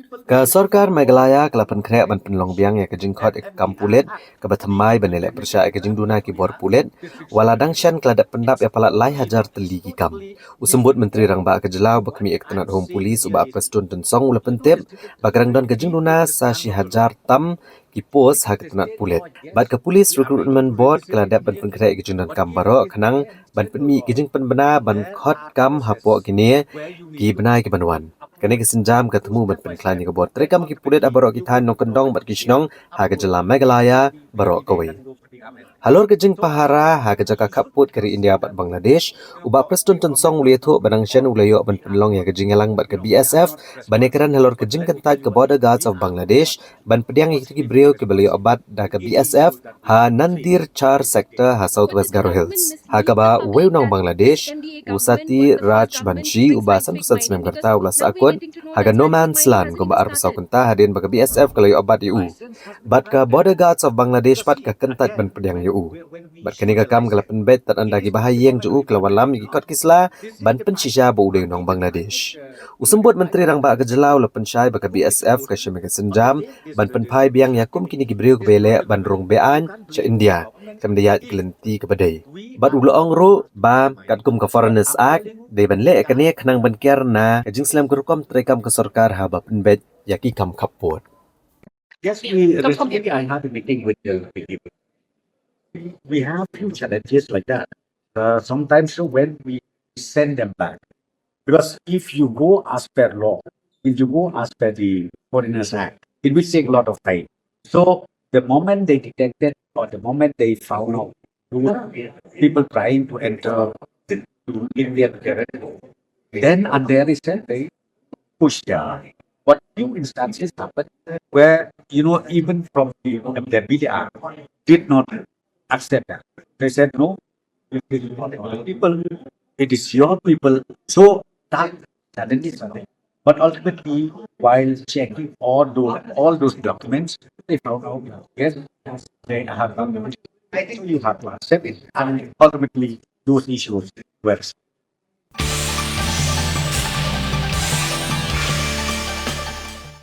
Ke Sorkar Meghalaya kelapan krek ban penlong biang ya kejing khot ek kampulet ke batamai banelek persya ek kejing duna ki bor pulet waladang shan keladat pendap ya palat lai hajar teli ki kam. Usembut Menteri Rangba ke Jelau bakmi ek tenat home police uba prestun tensong ula pentep bagrang don kejing duna sa shi hajar tam ki pos ha ke tenat pulet. Bat ke Police Recruitment Board keladat ban pengkrek kejing don kam barok kenang ban penmi kejing penbena ban khot kam hapok kini ki benai ki banwan. Kini kesenjam ketemu ban penklan ni kebot trekam ki pulit abarok ki than no kendong bat kisnong ha ke Jelam Meghalaya barok kawi. Halor kejing pahara ha ke jaka kaput kari India bat Bangladesh uba prestun tensong uliathu banang shen ulayok ban penlong ya kejing elang bat ke BSF banekaran halor kejing kentat ke Border Guards of Bangladesh ban pediang iki brio ke beliau obat da ke BSF ha Nandir Char sector ha Southwest Garo Hills ha kaba weunong Bangladesh usati Raj Banshi uba santusan senem gerta ulas akun haga no man's land ko ba arbasau kenta hadin baga BSF kalau obat EU bat ka Border Guards of Bangladesh bat ka kentat ban pediang EU bat kini ka kam kala penbet tat anda gi bahayeng ju kelawan lam gi kot kisla ban pensisha bo ude nong Bangladesh usembut Menteri Rangba ke Jelau la pensyai baga BSF ka shemega senjam ban penpai biang yakum kini gi briu bele ban rong bean cha India kam dia kelenti ke badai bat ulong ro ba kat kum ka Foreigners Act de ban le kene khnang ban kerna jing slam kerukom trekam ke sarkar ha ba penbet yaki kam kapot. Yes, recently I had a meeting with the people. We have few challenges like that. Sometimes when we send them back, because if you go as per law, if you go as per the Foreigners Act, it will take a lot of time. So the moment they detected or the moment they found out people trying to enter to Indian territory, then and there is a they push there. But few instances happened where even from the BDR did not accept that. They said no, it is not our people, it is your people. So that challenges are there. But ultimately, while checking all those documents, they found out yes, they have done it. I think you have to accept it, and ultimately those issues were